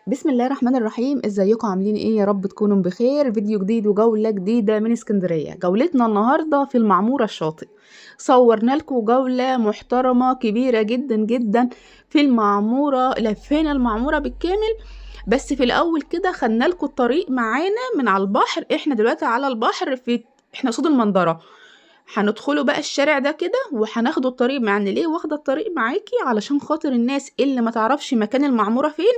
بسم الله الرحمن الرحيم. ازيكم عاملين ايه؟ يا رب تكونوا بخير. فيديو جديد وجولة جديدة من اسكندرية. جولتنا النهاردة في المعمورة الشاطئ. صورنا لكم جولة محترمة كبيرة جدا جدا في المعمورة. لفينا المعمورة بالكامل، بس في الاول كده خدنا لكم الطريق معانا من على البحر. احنا دلوقتي على البحر، احنا قصاد المنظرة. هندخلوا بقى الشارع ده كده وهناخدوا الطريق معانا. ليه واخده الطريق معاكي؟ علشان خاطر الناس اللي ما تعرفش مكان المعمورة فين،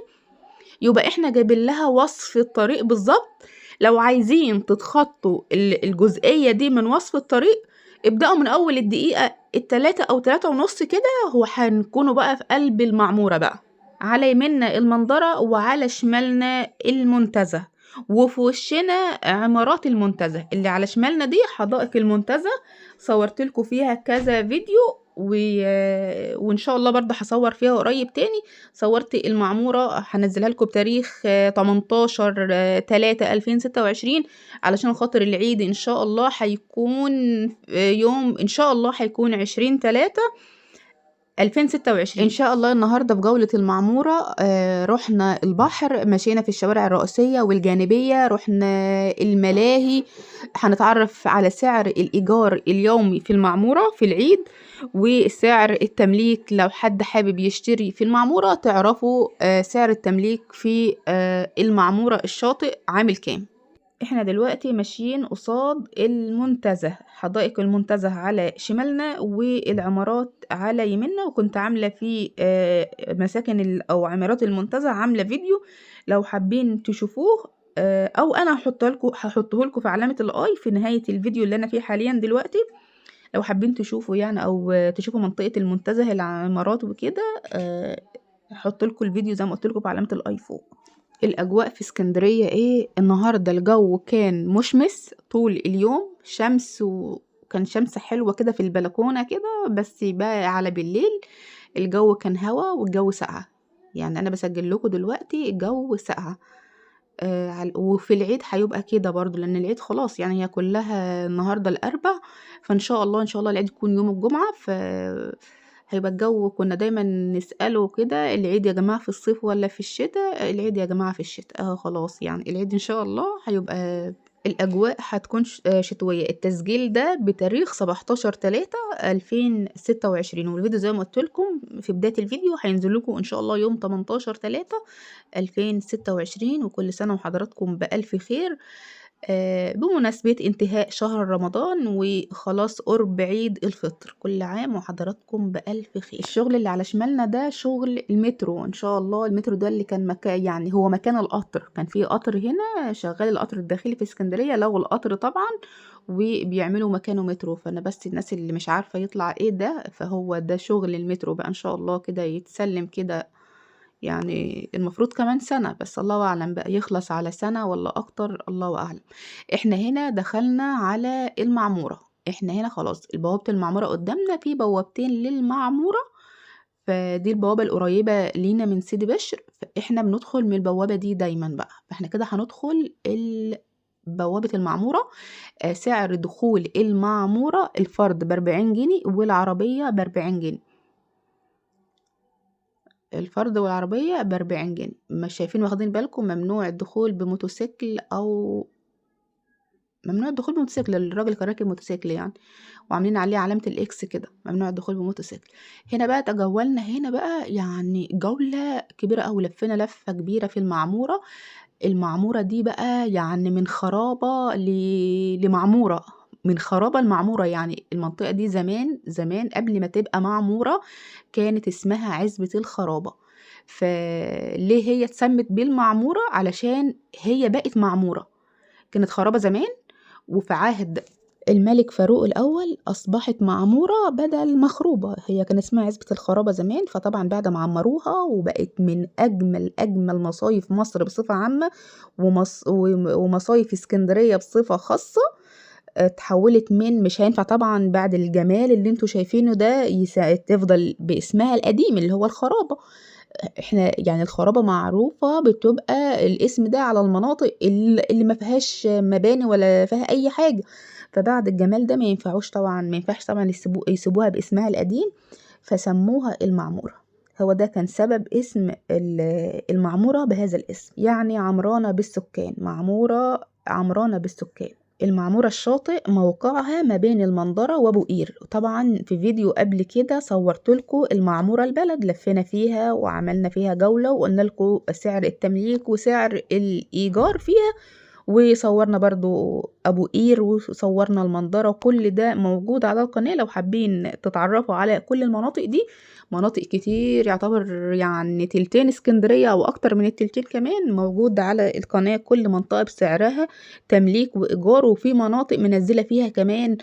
يبقى احنا جايبين لها وصف الطريق بالظبط. لو عايزين تتخطوا الجزئية دي من وصف الطريق، ابدأوا من أول الدقيقة 3 أو 3:30 كده، هو هنكونوا بقى في قلب المعمورة بقى. على يمنا المنظرة وعلى شمالنا المنتزه، وفي وشنا عمارات المنتزه. اللي على شمالنا دي حدائق المنتزه، صورت لكم فيها كذا فيديو وان شاء الله برضه هصور فيها قريب تاني. صورت المعمورة هنزلها لكم بتاريخ 18/3/2026 علشان خاطر العيد. ان شاء الله هيكون يوم، ان شاء الله هيكون 20/3/2026 ان شاء الله. النهارده في جولة المعمورة رحنا البحر، مشينا في الشوارع الرئيسية والجانبية، رحنا الملاهي. هنتعرف على سعر الإيجار اليومي في المعمورة في العيد، وسعر التمليك لو حد حابب يشتري في المعمورة. تعرفوا سعر التمليك في المعمورة الشاطئ عامل كام. احنا دلوقتي ماشيين قصاد المنتزه، حدائق المنتزه على شمالنا والعمارات على يمنا. وكنت عاملة في مساكن او عمارات المنتزه، عاملة فيديو لو حابين تشوفوه، او انا هحطه لكم في علامة الاي في نهاية الفيديو اللي انا فيه حاليا دلوقتي. لو حابين تشوفوا يعني، او تشوفوا منطقة المنتزه العمارات وكده، هحط لكم الفيديو زي ما قلت لكم في علامة الاي فوق. الأجواء في اسكندرية ايه النهاردة؟ الجو كان مشمس طول اليوم، شمس، وكان شمس حلوة كده في البلكونة كده. بس بقى على بالليل الجو كان هوا والجو ساقعة. يعني أنا بسجل لكم دلوقتي الجو ساقعة. وفي العيد هيبقى كده برضو، لأن العيد خلاص يعني هي كلها النهاردة الأربع. فإن شاء الله إن شاء الله العيد يكون يوم الجمعة. هيبقى الجو، كنا دايما نسأله كده، العيد يا جماعة في الصيف ولا في الشتاء؟ العيد يا جماعة في الشتاء. خلاص يعني العيد ان شاء الله هيبقى الأجواء هتكون شتوية. التسجيل ده بتاريخ 17/3/2026، والفيديو زي ما قلت لكم في بداية الفيديو هينزل لكم إن شاء الله يوم 18/3/2026. وكل سنة وحضراتكم بألف خير. بمناسبة انتهاء شهر رمضان وخلاص قرب عيد الفطر، كل عام وحضراتكم بألف خير. الشغل اللي على شمالنا ده شغل المترو ان شاء الله. المترو ده اللي كان مكان، يعني هو مكان القطر. كان في قطر هنا شغال، القطر الداخلي في اسكندرية لغوا القطر طبعا وبيعملوا مكانه مترو. فانا بس الناس اللي مش عارفة يطلع ايه ده، فهو ده شغل المترو بقى. ان شاء الله كده يتسلم كده، يعني المفروض كمان سنة، بس الله أعلم بقى يخلص على سنة ولا أكتر، الله أعلم. احنا هنا دخلنا على المعمورة. احنا هنا خلاص بوابة المعمورة قدامنا، في بوابتين للمعمورة. فدي البوابة القريبة لينا من سيدي بشر، فاحنا بندخل من البوابة دي دايما بقى. فاحنا كده هندخل بوابة المعمورة. سعر دخول المعمورة الفرد ب40 جنيه والعربية ب40 جنيه. الفرد والعربية ب40 جنيه. مش شايفين؟ واخدين بالكم؟ ممنوع الدخول بموتوسيكل، أو ممنوع الدخول بموتوسيكل للراجل كان راكب موتوسيكل يعني، وعاملين عليه علامة الإكس كده، ممنوع الدخول بموتوسيكل. هنا بقى تجولنا هنا بقى، يعني جولة كبيرة أوي، لفينا لفة كبيرة في المعمورة. المعمورة دي بقى يعني من خرابة لمعمورة، من خرابة المعمورة. يعني المنطقة دي زمان زمان قبل ما تبقى معمورة كانت اسمها عزبة الخرابة. فليه هي اتسمت بالمعمورة؟ علشان هي بقت معمورة، كانت خرابة زمان. وفي عهد الملك فاروق الأول أصبحت معمورة بدل مخروبة. هي كان اسمها عزبة الخرابة زمان، فطبعا بعد ما عمروها وبقت من أجمل مصايف مصر بصفة عامة، ومصايف اسكندرية بصفة خاصة. اتحولت من، مش هينفع طبعا بعد الجمال اللي انتوا شايفينه ده تفضل باسمها القديم اللي هو الخرابة. احنا يعني الخرابة معروفة بتبقى الاسم ده على المناطق اللي ما فيهاش مباني ولا فيها اي حاجة. فبعد الجمال ده ما ينفعش طبعا يسيبوها باسمها القديم، فسموها المعمورة. هو ده كان سبب اسم المعمورة بهذا الاسم، يعني عمرانة بالسكان، معمورة عمرانة بالسكان. المعمورة الشاطئ موقعها ما بين المنظرة وابو قير. طبعا في فيديو قبل كده صورت لكم المعمورة البلد، لفينا فيها وعملنا فيها جولة وقلنا لكم سعر التمليك وسعر الإيجار فيها، وصورنا برضو ابو قير وصورنا المنظرة، وكل ده موجود على القناة لو حابين تتعرفوا على كل المناطق دي. مناطق كتير، يعتبر يعني تلتين اسكندرية او اكتر من التلتين كمان موجود على القناة، كل منطقة بسعرها تمليك وايجار، وفي مناطق منزلة فيها كمان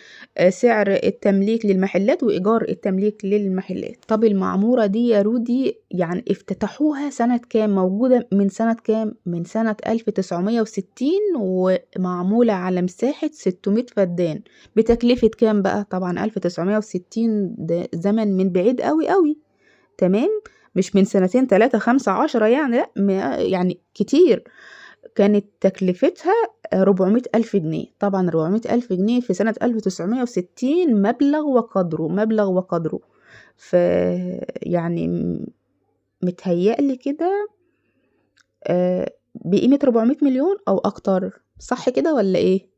سعر التمليك للمحلات وايجار التمليك للمحلات. طب المعمورة دي يا رودي يعني افتتحوها سنة كام؟ موجودة من سنة كام؟ من سنة 1960، ومعمولة على مساحة 600 فدان. بتكلفة كام بقى؟ طبعا 1960 ده زمن من بعيد قوي قوي، تمام، مش من سنتين 3 5 10 يعني، لا يعني كتير. كانت تكلفتها 400 ألف جنيه. طبعا 400 ألف جنيه في سنة 1960 مبلغ وقدره، مبلغ وقدره. ف يعني متهيألي كده بقيمة 400 مليون أو أكتر، صح كده ولا إيه؟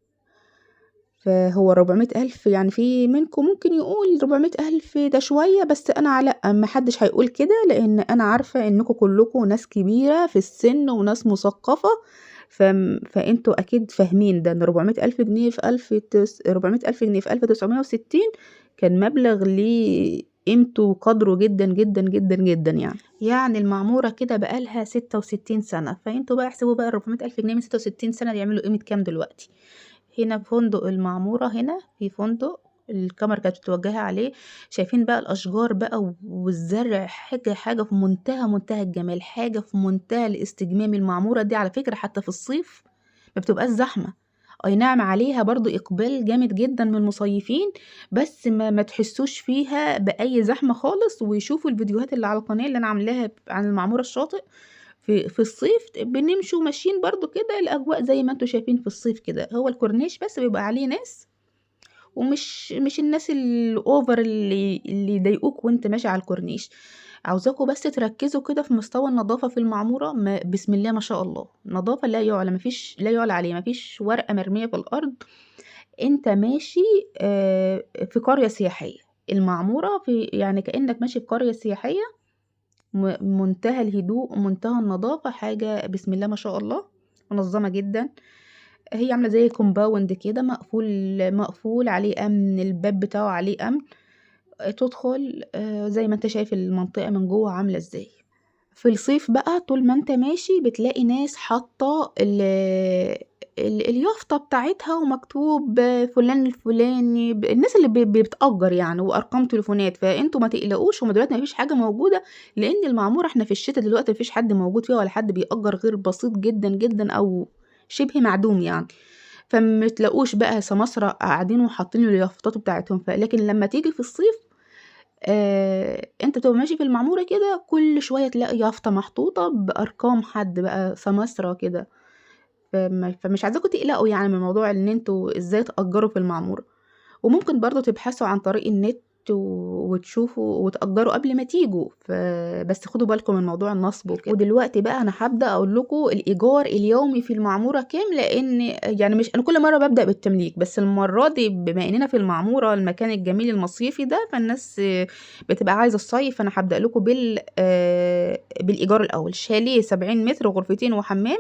فهو 400 ألف، يعني في منكم ممكن يقول 400 ألف ده شوية، بس أنا لأ، محدش هيقول كده، لأن أنا عارفة إنكم كلكم ناس كبيرة في السن وناس مثقفة، فانتوا أكيد فاهمين ده، إن 400 ألف جنيه في 400 ألف جنيه في 1960 كان مبلغ ليه قيمته وقدره جدا جدا جدا جدا يعني المعمورة كده بقالها 66 سنة، فانتوا بقى احسبوا بقى 400 ألف جنيه من 66 سنة يعملوا قيمة كام دلوقتي. هنا فندق المعمورة، هنا في فندق الكاميرا كانت متوجهة عليه، شايفين بقى الأشجار بقى والزرع، حاجة في منتهى الجمال، حاجة في منتهى الاستجمام. المعمورة دي على فكرة حتى في الصيف ما بتبقاش زحمة، اي نعم عليها برضو اقبال جامد جدا من المصيفين، بس ما تحسوش فيها باي زحمة خالص. ويشوفوا الفيديوهات اللي على القناة اللي انا عاملاها عن المعمورة الشاطئ في الصيف، بنمشوا ماشيين برضو كده الاجواء زي ما انتوا شايفين في الصيف كده. هو الكورنيش بس بيبقى عليه ناس، ومش الناس الاوفر اللي يضايقوك وانت ماشي على الكورنيش. عاوزاكوا بس تركزوا كده في مستوى النظافة في المعمورة، بسم الله ما شاء الله، نظافة لا يعلى، لا يعلى عليه، مفيش ورقة مرمية في الأرض. انت ماشي في قرية سياحية. المعمورة في يعني كأنك ماشي في قرية سياحية، منتهى الهدوء، منتهى النظافة، حاجة بسم الله ما شاء الله، منظمة جدا. هي عاملة زي كومباوند كده، مقفول عليه أمن، الباب بتاعه عليه أمن، تدخل زي ما انت شايف المنطقة من جوه عاملة ازاي. في الصيف بقى طول ما انت ماشي بتلاقي ناس حاطة اليافطة بتاعتها ومكتوب فلان الفلاني، الناس اللي بتأجر يعني، وأرقام تليفونات. فانتوا ما تقلقوش، هما دلوقتي مفيش حاجة موجودة، لأن المعمورة احنا في الشتاء دلوقتي مفيش حد موجود فيها، ولا حد بيأجر غير بسيط جدا جدا أو شبه معدوم يعني. فمتلاقوش بقى سماسرة قاعدين وحاطين اليافطات بتاعتهم. لكن لما تيجي في الصيف انت بتبقى ماشي في المعمورة كده، كل شوية تلاقي يافطة محطوطة بأرقام حد بقى سماسرة كده. فمش عايزاكم تقلقوا يعني من موضوع ان انتوا ازاي تأجروا في المعمورة. وممكن برضو تبحثوا عن طريق النت وتشوفوا وتأجروا قبل ما تيجوا، بس خدوا بالكم من موضوع النصب وكده. ودلوقتي بقى انا هبدأ اقول لكم الإيجار اليومي في المعمورة كام، لان يعني مش انا كل مرة ببدأ بالتمليك، بس المرة دي بما اننا في المعمورة المكان الجميل المصيفي ده، فالناس بتبقى عايزة الصيف، فانا هبدأ لكم بالإيجار الأول. شاليه 70 متر غرفتين وحمام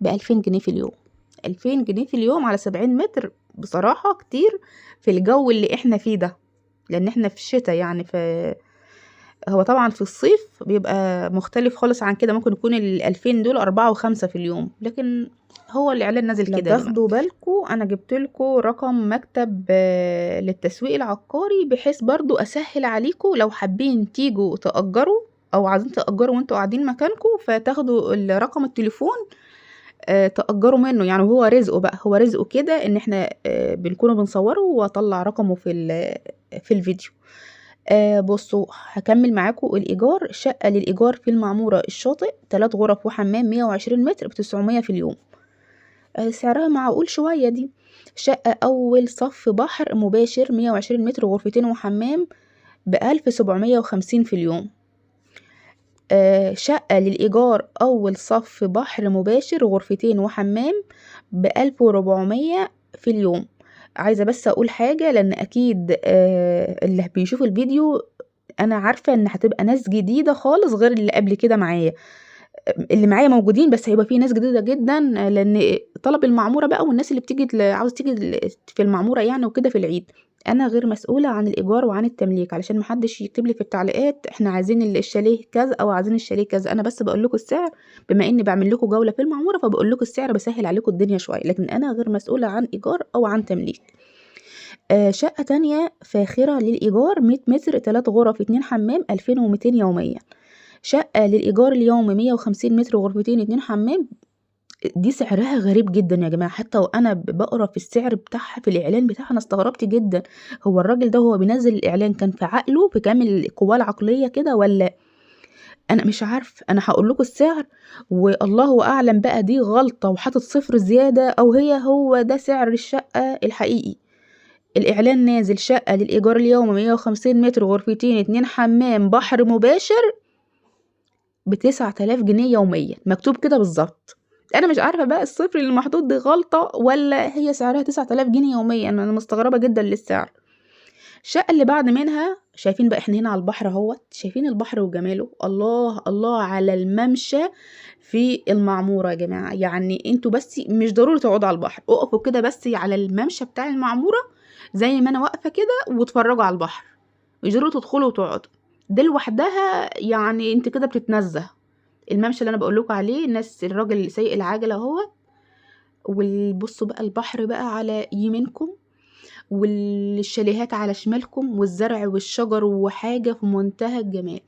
ب2000 جنيه في اليوم. 2000 جنيه في اليوم على 70 متر بصراحة كتير في الجو اللي احنا فيه ده، لان احنا في الشتاء يعني. هو طبعا في الصيف بيبقى مختلف خالص عن كده، ممكن يكون 2000 دول 4 و5 في اليوم، لكن هو الإعلان نازل كده. لو تاخدوا بالكم أنا جبت لكم رقم مكتب للتسويق العقاري، بحيث برضو أسهل عليكم لو حابين تيجوا تأجروا أو عايزين تأجروا وانتوا قاعدين مكانكم، فتاخدوا رقم التليفون تأجروا منه يعني. هو رزقه بقى، هو رزقه كده ان احنا بنكونوا بنصوره واطلع رقمه في الفيديو. بصوا هكمل معاكم الإيجار. شقة للإيجار في المعمورة الشاطئ 3 غرف وحمام 120 متر ب900 في اليوم. سعرها معقول شوية دي. شقة أول صف بحر مباشر 120 متر غرفتين وحمام ب1750 في اليوم. شقة للإيجار أول صف بحر مباشر غرفتين وحمام ب1400 في اليوم. عايزة بس أقول حاجة، لأن أكيد اللي بيشوف الفيديو أنا عارفة إن هتبقى ناس جديدة خالص غير اللي قبل كده معايا. اللي معايا موجودين بس هيبقى في ناس جديدة جدا، لأن طلب المعمورة بقى والناس اللي بتيجي عاوز تيجي في المعمورة يعني وكده في العيد. أنا غير مسؤولة عن الإيجار وعن التمليك، علشان محدش يكتب لي في التعليقات إحنا عايزين الشاليه كذا أو عايزين الشاليه كذا. أنا بس بقول لكم السعر، بما إني بعمل لكم جولة في المعمورة فبقول لكم السعر، بسهل عليكم الدنيا شوية، لكن أنا غير مسؤولة عن إيجار أو عن تمليك. شقة تانية فاخرة للإيجار 100 متر 3 غرف 2 حمام 2200 يوميا. شقة للإيجار اليومي 150 متر غرفتين 2 حمام. دي سعرها غريب جدا يا جماعة، حتى وأنا بقرا في السعر بتاعها في الإعلان بتاعها أنا استغربت جدا. هو الراجل ده هو بينزل الإعلان كان في عقله في كامل قواه العقلية كده ولا؟ أنا مش عارف. أنا هقول لكم السعر والله أعلم بقى دي غلطة وحاطط صفر زيادة أو هو ده سعر الشقة الحقيقي. الإعلان نازل شقة للإيجار اليومي 150 متر غرفتين 2 حمام بحر مباشر ب9000 جنيه يوميا، مكتوب كده بالظبط. أنا مش عارفة بقى الصفر اللي محطوط دي غلطة ولا هي سعرها 9000 جنيه يوميا، أنا مستغربة جدا للسعر. الشقة اللي بعد منها، شايفين بقى احنا هنا على البحر اهوت، شايفين البحر وجماله، الله الله على الممشى في المعمورة يا جماعة. يعني انتوا بس مش ضروري تقعدوا على البحر، اقفوا كده بس على الممشى بتاع المعمورة زي ما انا واقفة كده واتفرجوا على البحر، مش ضروري تدخلوا وتقعدوا. دي لوحدها يعني انت كده بتتنزه. الممشى اللي انا بقول لكم عليه، الناس الراجل اللي سايق العجلة اهوت، وبصوا بقى البحر بقى على يمينكم والشاليهات على شمالكم والزرع والشجر وحاجة في منتهى الجمال.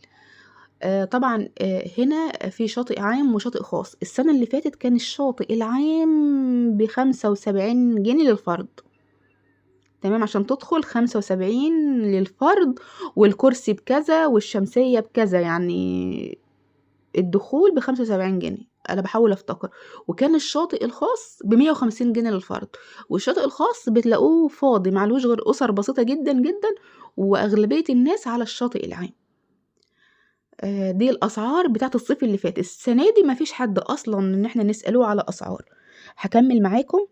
طبعا هنا في شاطئ عام وشاطئ خاص. السنة اللي فاتت كان الشاطئ العام ب75 جنيه للفرد، تمام، عشان تدخل 75 للفرد، والكرسي بكذا والشمسية بكذا، يعني الدخول ب75 جنيه. انا بحاول افتكر. وكان الشاطئ الخاص ب150 جنيه للفرد، والشاطئ الخاص بتلاقوه فاضي معلوش غير اسر بسيطة جدا جدا، واغلبية الناس على الشاطئ العام. دي الاسعار بتاعت الصيف اللي فات. السنة دي مفيش حد اصلا ان احنا نسأله على اسعار. هكمل معاكم.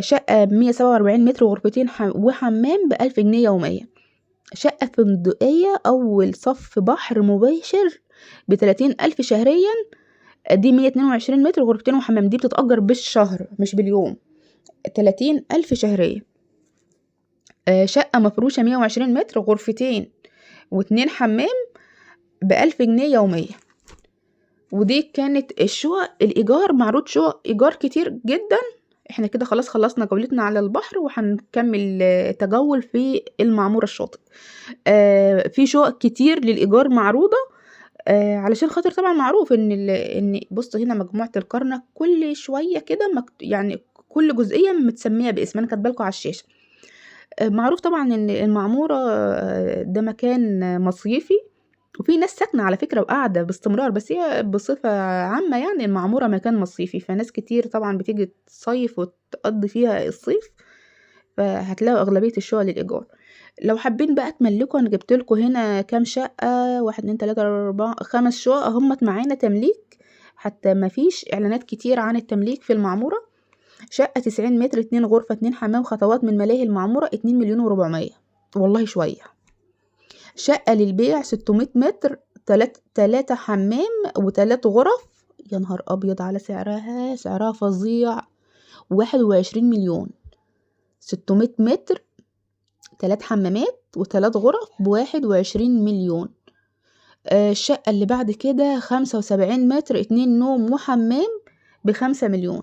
شقة ب147 متر غرفتين وحمام ب1000 جنيه يوميا. شقة فندقية أول صف بحر مباشر ب30,000 شهريا. دي 122 متر غرفتين وحمام، دي بتتأجر بالشهر مش باليوم. 30,000 شهريا. شقة مفروشة 120 متر غرفتين و2 حمام ب1000 جنيه يوميا. ودي كانت الشقق الإيجار، معروض شقق إيجار كتير جدا. احنا كده خلاص خلصنا جولتنا على البحر وهنكمل تجول في المعمورة الشاطئ. في شقق كتير للإيجار معروضة، علشان خاطر طبعا معروف ان بص هنا مجموعة الكرنك كل شوية كده يعني كل جزئية متسمية باسم، انا كاتبالكوا على الشاشة. معروف طبعا ان المعمورة ده مكان مصيفي، وفي ناس ساكنة على فكرة وقاعدة باستمرار، بس هي بصفة عامة يعني المعمورة مكان مصيفي، فناس كتير طبعا بتيجي تصيف وتقضي فيها الصيف، فهتلاقوا أغلبية الشقق للإيجار. لو حابين بقى تملكوا انا جبتلكوا هنا كام شقة، 1 2 3 4 5 شقق همت معانا تمليك، حتى مفيش اعلانات كتير عن التمليك في المعمورة. شقة 90 متر 2 غرفة 2 حمام خطوات من ملاهي المعمورة 2,400,000، والله شوية. شقة للبيع 600 متر 3 حمام و3 غرف، يا نهار ابيض على سعرها فظيع، 21 مليون. 600 متر 3 حمامات و3 غرف ب21 مليون. الشقة اللي بعد كده 75 متر 2 نوم وحمام ب5 مليون.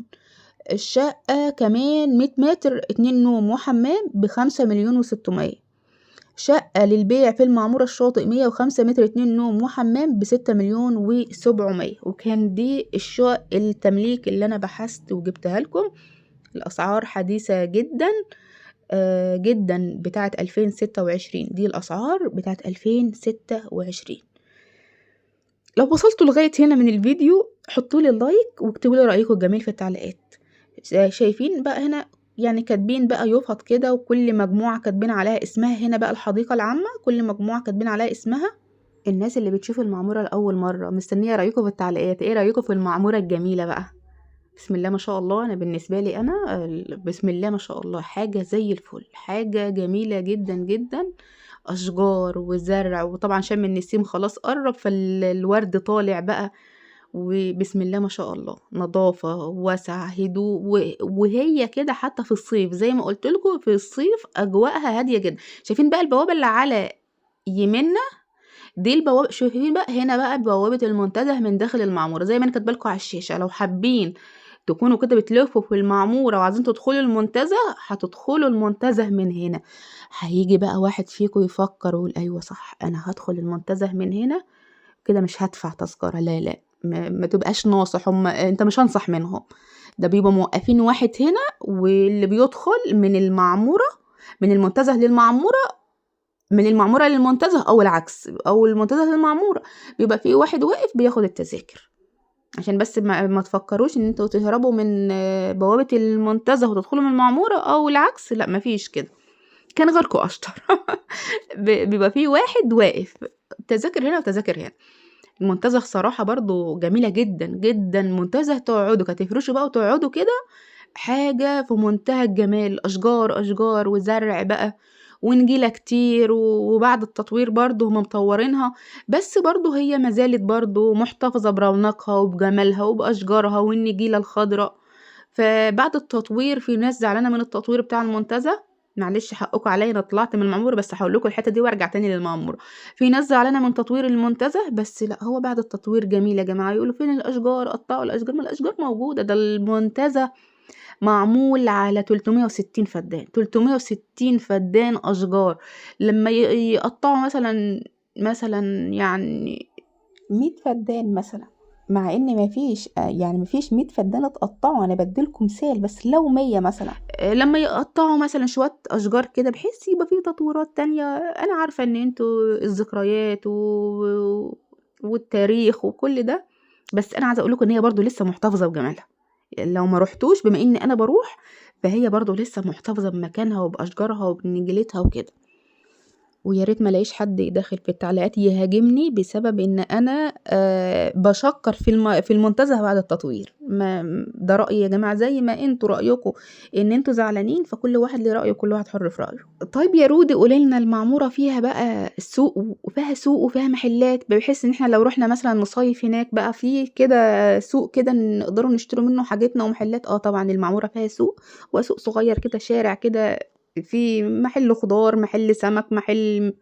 الشقة كمان 100 متر 2 نوم وحمام ب5,600,000. شقة للبيع في المعمورة الشاطئ 105 متر 2 نوم وحمام ب6,700,000. وكان دي الشقق التمليك اللي انا بحثت وجبتها لكم. الاسعار حديثة جدا جدا، بتاعت 2026. دي الاسعار بتاعت 2026. لو وصلتوا لغاية هنا من الفيديو حطوا لي اللايك واكتبوا لي رأيكم الجميل في التعليقات. شايفين بقى هنا يعني كاتبين بقى يفط كده، وكل مجموعة كاتبين عليها اسمها. هنا بقى الحديقة العامة كل مجموعة كاتبين عليها اسمها. الناس اللي بتشوف المعمورة لأول مرة مستنية رأيكم في التعليقات، ايه رأيكم في المعمورة الجميلة بقى؟ بسم الله ما شاء الله. انا بالنسبة لي انا بسم الله ما شاء الله حاجة زي الفل، حاجة جميلة جدا جدا. اشجار وزرع، وطبعا شم النسيم خلاص قرب فالورد طالع بقى، وبسم الله ما شاء الله نظافة واسع هدوء وهي كده حتى في الصيف زي ما قلت لكم، في الصيف اجواءها هادية جدا. شايفين بقى البوابة اللي على يمنا دي البوابة، شايفين بقى هنا بقى بوابة المنتزه من داخل المعمورة زي ما انا كاتبه لكم على الشاشة. لو حابين تكونوا كده بتلفوا في المعمورة وعايزين تدخلوا المنتزه، هتدخلوا المنتزه من هنا. هيجي بقى واحد فيكم يفكر ويقول ايوه صح انا هدخل المنتزه من هنا كده، مش هدفع تذكرة. لا لا، ما تبقاش ناصح، انت مش هنصح منهم. ده بيبقى موقفين واحد هنا، واللي بيدخل من المعمورة من المنتزه للمعمورة، من المعمورة للمنتزه أو العكس، أو المنتزه للمعمورة، بيبقى فيه واحد واقف بياخد التذاكر. عشان بس ما تفكروش ان انتوا تهربوا من بوابة المنتزه وتدخلوا من المعمورة أو العكس، لا مفيش كده، كان غيركم أشطر. بيبقى فيه واحد واقف، تذاكر هنا وتذاكر هنا. المنتزه صراحة برضو جميلة جدا جدا، منتزه تقعدوا كتفرشوا بقى وتقعدوا كده، حاجة في منتهى الجمال. أشجار أشجار وزرع بقى، ونجيلة كتير، وبعد التطوير برضو هم مطورينها، بس برضو هي مازالت برضو محتفظة برونقها وبجمالها وبأشجارها والنجيلة الخضراء. فبعد التطوير، في ناس زعلانة من التطوير بتاع المنتزه، معلش حقكم عليا انا طلعت من المعموره بس هقول لكم الحته دي وارجع تاني للمعموره. في ناس زعلانه من تطوير المنتزه، بس لا هو بعد التطوير جميل يا جماعه. يقولوا فين الاشجار؟ قطعوا الاشجار. ما الاشجار موجوده، ده المنتزه معمول على 360 فدان، 360 فدان أشجار. لما يقطعوا مثلا يعني 100 فدان مثلا، مع ان مفيش يعني مفيش 100 فدان اتقطعوا، انا بديلكم مثال بس. لو 100 مثلا، لما يقطعوا مثلا شوية اشجار كده بحيث يبقى فيه تطويرات تانية. انا عارفة ان انتوا الذكريات والتاريخ وكل ده، بس انا عايزه اقول لكم ان هي برضو لسه محتفظه بجمالها. لو ما رحتوش، بما اني انا بروح، فهي برضو لسه محتفظة بمكانها وبأشجارها وبنجيلتها وكده. ويا ريت ما الاقيش حد يدخل في التعليقات يهاجمني بسبب ان انا بشكر في المنتزه بعد التطوير. ما ده رأيي يا جماعة، زي ما انتوا رأيكم ان انتوا زعلانين، فكل واحد ليه رأيه، كل واحد حر في رأيه. طيب يا رودي قولي لنا، المعمورة فيها بقى سوق وفيها محلات، بحيث ان احنا لو رحنا مثلا نصيف هناك بقى في كده سوق كده نقدروا نشتروا منه حاجتنا ومحلات. طبعا المعمورة فيها سوق، وسوق صغير كده، شارع كده، في محل خضار، محل سمك، محل،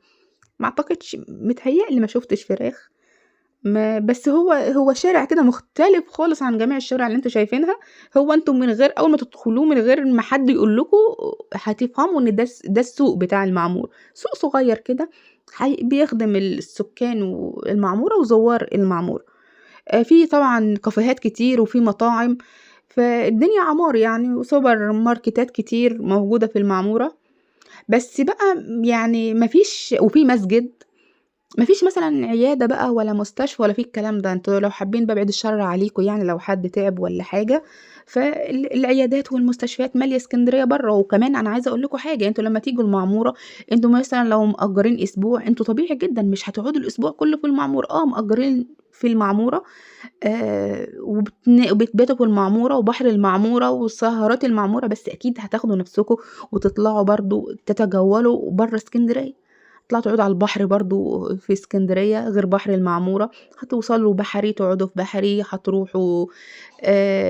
ما اعتقدش، متهيألي ما شفتش فراخ. ما بس هو شارع كده مختلف خالص عن جميع الشوارع اللي انتوا شايفينها. هو انتم من غير اول ما تدخلوه، من غير ما حد يقول لكم، هتفهموا ان ده السوق بتاع المعمور. سوق صغير كده بيخدم السكان والمعمورة وزوار المعمورة. في طبعا كافيهات كتير وفي مطاعم، فالدنيا عمار يعني، وسوبر ماركتات كتير موجودة في المعمورة. بس بقى يعني مفيش، وفي مسجد، مفيش مثلا عيادة بقى ولا مستشفى ولا في الكلام ده. انتوا لو حابين بقى، بعد الشر عليكم يعني، لو حد تعب ولا حاجة، فالعيادات والمستشفيات مالية اسكندرية بره. وكمان انا عايزة اقول لكم حاجة، انتوا لما تيجوا المعمورة، انتوا مثلا لو مأجرين اسبوع، انتوا طبيعي جدا مش هتقعدوا الاسبوع كله في المعمورة. مأجرين في المعمورة، وبتباتوا في المعمورة وبحر المعمورة وسهرات المعمورة، بس أكيد هتاخدوا نفسكم وتطلعوا برضو تتجولوا برا اسكندرية. تطلعوا تقعدوا على البحر برضو في اسكندرية غير بحر المعمورة. هتوصلوا بحري، تقعدوا في بحري، هتروحوا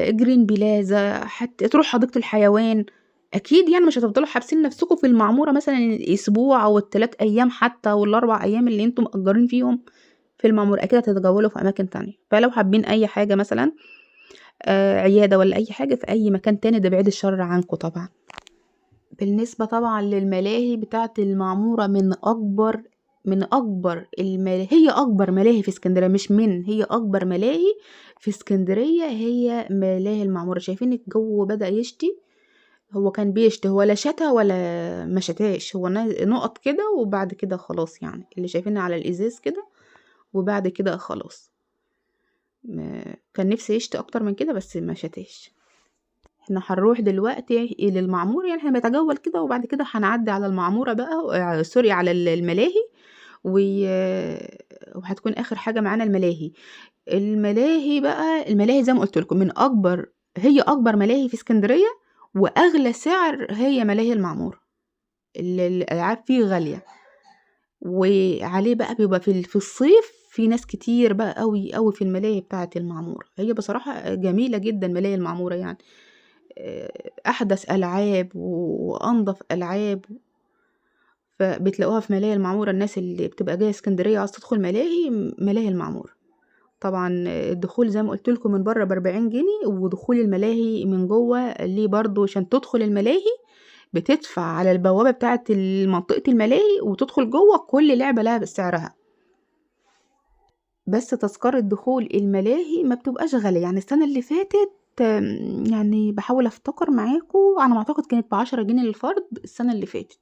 جرين بلازا، هتروحوا حديقة الحيوان. أكيد يعني مش هتفضلوا حابسين نفسكم في المعمورة مثلا الأسبوع أو ال3 أيام حتى، وال4 أيام اللي انتم مأجرين فيهم في المعمورة. أكيد هتتجولوا في أماكن تانية. فلو حابين أي حاجة مثلا عيادة ولا أي حاجة في أي مكان تاني، ده بعيد الشر عنكم طبعا. بالنسبة طبعا للملاهي بتاعة المعمورة، من أكبر الملاهي، هي أكبر ملاهي في اسكندرية، مش هي أكبر ملاهي في اسكندرية، هي ملاهي المعمورة. شايفين الجو بدأ يشتي، هو كان بيشتي، هو لا شتا ولا ما شتاش، هو نقط كده وبعد كده خلاص، يعني اللي شايفينها على الإزاز كده وبعد كده خلاص. كان نفسي يشتي اكتر من كده بس ما شتاش. احنا هنروح دلوقتي للمعمورة، يعني احنا بنتجول كده وبعد كده هنعدي على المعمورة بقى، سوري، على الملاهي، وهتكون آخر حاجة معانا الملاهي. الملاهي بقى، الملاهي زي ما قُلت لكم هي أكبر ملاهي في إسكندرية، وأغلى سعر هي ملاهي المعمورة. الألعاب فيه غالية، وعليه بقى بيبقى في الصيف في ناس كتير بقى أوي، أوي في الملاهي بتاعة المعمورة. هي بصراحة جميلة جدًا ملاهي المعمورة يعني، أحدث ألعاب وأنضف ألعاب، فبتلاقوها في ملاهي المعمورة. الناس اللي بتبقى جاية إسكندرية عاوزة تدخل ملاهي المعمورة. طبعًا الدخول زي ما قُلت لكم من برّه ب40 جنيه، ودخول الملاهي من جوّه ليه برضه عشان تدخل الملاهي بتدفع على البوابة بتاعة منطقة الملاهي، وتدخل جوّه كل لعبة لها بسعرها. بس تذكرة دخول الملاهي ما بتبقاش غالية، يعني السنة اللي فاتت يعني باحاول أفتكر معاكم، على ما أعتقد كانت ب10 جنيه للفرد السنة اللي فاتت.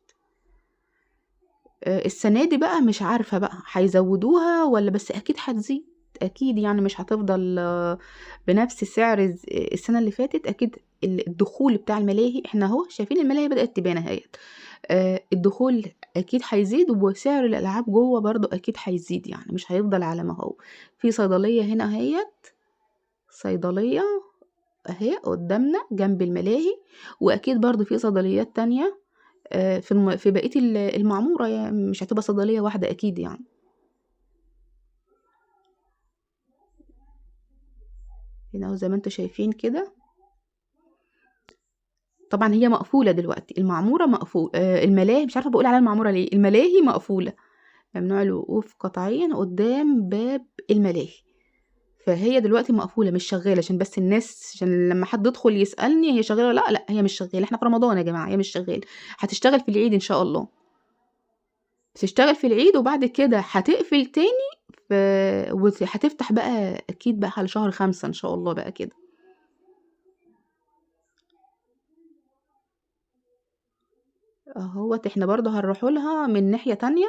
السنة دي بقى مش عارفة بقى هيزودوها والّا، بس أكيد هتزيد، أكيد يعني مش هتفضل بنفس سعر السنة اللي فاتت. أكيد الدخول بتاع الملاهي، إحنا أهو شايفين الملاهي بدأت تبان أهيّة. الدخول أكيد هيزيد، وسعر الألعاب جوّه برضه أكيد هيزيد، يعني مش هيفضل على ما هو. في صيدلية هنا أهيّة، صيدلية أهي قدامنا جنب الملاهي، وأكيد برضه في صيدليات تانية في بقية المعمورة، يعني مش هتبقى صيدلية واحدة أكيد يعني. هنا أهو زي ما أنتم شايفين كده. طبعًا هي مقفولة دلوقتي، المعمورة الملاهي مش عارفة باقول عليها المعمورة ليه، الملاهي مقفولة، ممنوع الوقوف قطعيًا قدام باب الملاهي. فهي دلوقتي مقفولة مش شغالة، عشان بس الناس، عشان لمّا حد يدخل يسألني هي شغالة والّا لأ، لأ هي مش شغالة، إحنا في رمضان يا جماعة، هي مش شغالة. هتشتغل في العيد إن شاء الله، بتشتغل في العيد وبعد كده هتقفل تاني، ف هتفتح بقى أكيد بقى على شهر 5 إن شاء الله بقى كده. أهوّة إحنا برضه هنروحوا لها من ناحية تانية.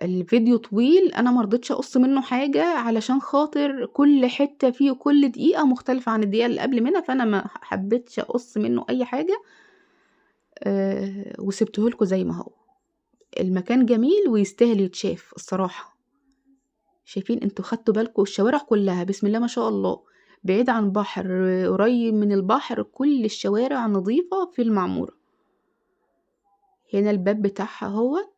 الفيديو طويل، أنا ما رضيتش أقص منه حاجة علشان خاطر كل حتة فيه وكل دقيقة مختلفة عن الدقيقة اللي قبل منها، فأنا ما حبيتش أقص منه أي حاجة، وسِبته لكم زي ما هو. المكان جميل ويستاهل يتشاف الصراحة. شايفين أنتم خدتوا بالكم الشوارع كلها بسم الله ما شاء الله، بعيد عن بحر، قريب من البحر، كل الشوارع نضيفة في المعمورة. هنا الباب بتاعها أهوّة،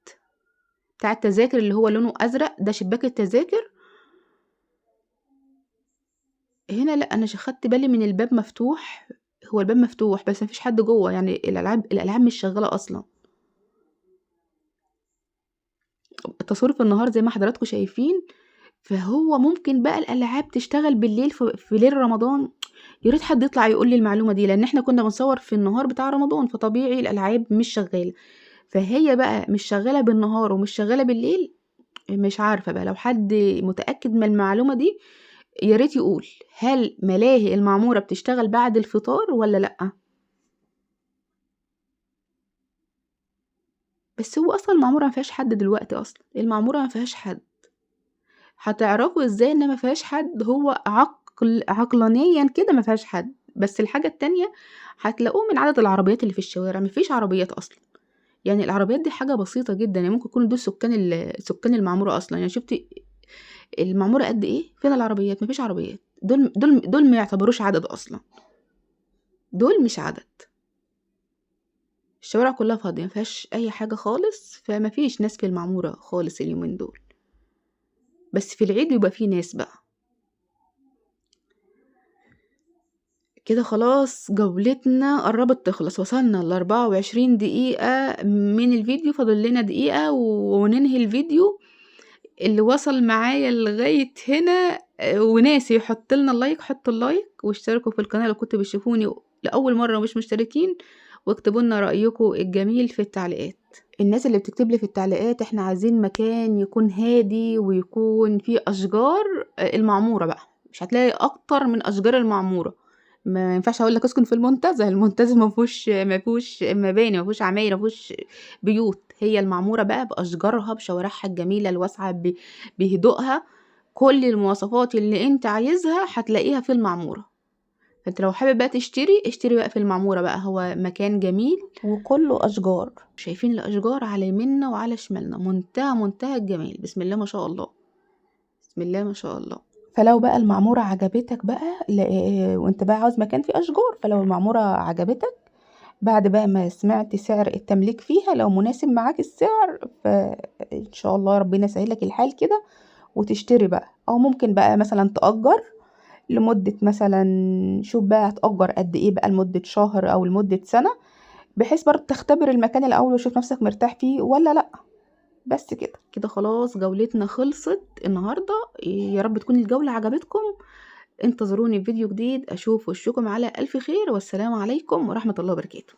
بتاع التذاكر اللي هو لونه أزرق، ده شباك التذاكر. هنا لأ، أنا خدت بالي من الباب مفتوح، هو الباب مفتوح بس ما فيش حد جوّه، يعني الألعاب مش شغالة أصلًا. التصوير في النهار زي ما حضراتكم شايفين، فهو ممكن بقى الألعاب تشتغل بالليل في ليل رمضان. يا ريت حد يطلع يقول لي المعلومة دي، لإن إحنا كنا بنصور في النهار بتاع رمضان، فطبيعي الألعاب مش شغالة. فهي بقى مش شغالة بالنهار ومش شغالة بالليل، مش عارفة بقى، لو حد متأكد من المعلومة دي يا ريت يقول، هل ملاهي المعمورة بتشتغل بعد الفطار والّا لأ؟ بس هو أصلًا المعمورة ما فيهاش حد دلوقتي أصلًا، المعمورة ما فيهاش حد. هتعرفوا إزاي إن ما فيهاش حد؟ هو عقلانيًا كده ما فيهاش حد، بس الحاجة التانية هتلاقوه من عدد العربيات اللي في الشوارع، ما فيش عربيات أصلًا. يعني العربيات دي حاجة بسيطة جدًا، يعني ممكن يكونوا دول سكان المعمورة أصلًا. يعني شُفتِ المعمورة قد إيه، فين العربيات؟ ما فيش عربيات، دول ما يعتبروش عدد أصلًا، دول مش عدد. الشوارع كلها فاضية، ما فيهاش أي حاجة خالص، فما فيش ناس في المعمورة خالص اليومين دول، بس في العيد بيبقى في ناس بقى. كده خلاص جولتنا قرّبت تخلص، وصلنا ل24 دقيقة من الفيديو، فاضل لنا دقيقة وننهي الفيديو. اللي وصل معايا لغاية هنا وناسي يحط لنا اللايك، حطوا اللايك واشتركوا في القناة لو كنتم بتشوفوني لأول مرة ومش مشتركين، واكتبوا لنا رأيكم الجميل في التعليقات. الناس اللي بتكتب لي في التعليقات إحنا عايزين مكان يكون هادي ويكون فيه أشجار، المعمورة بقى مش هتلاقي أكتر من أشجار المعمورة. ما ينفعش أقول لك اسكن في المنتزه، المنتزه ما فيهوش مباني، ما فيهوش عماير، ما فيهوش بيوت. هي المعمورة بقى بأشجارها بشوارعها الجميلة الواسعة بهدوءها، كل المواصفات اللي أنت عايزها هتلاقيها في المعمورة. فانت لو حابب بقى اشتري بقى في المعمورة بقى، هو مكان جميل وكله اشجار. شايفين الاشجار على يميننا وعلى شمالنا، منتهى الجمال. بسم الله ما شاء الله، بسم الله ما شاء الله. فلو بقى المعمورة عجبتك بقى وانت بقى عاوز مكان فيه اشجار، فلو المعمورة عجبتك بعد بقى ما سمعت سعر التمليك فيها، لو مناسب معاك السعر فان شاء الله ربنا يسهلك الحال كده وتشتري بقى. او ممكن بقى مثلا تأجر لمدة مثلا، شوف بقى هتأجر قد ايه بقى، لمدة شهر او لمدة سنة، بحيث برضه تختبر المكان الاول وشوف نفسك مرتاح فيه ولا لا. بس كده خلاص جولتنا خلصت النهاردة. يا رب تكون الجولة عجبتكم. انتظروني في فيديو جديد، اشوف وشكم على الف خير، والسلام عليكم ورحمة الله وبركاته.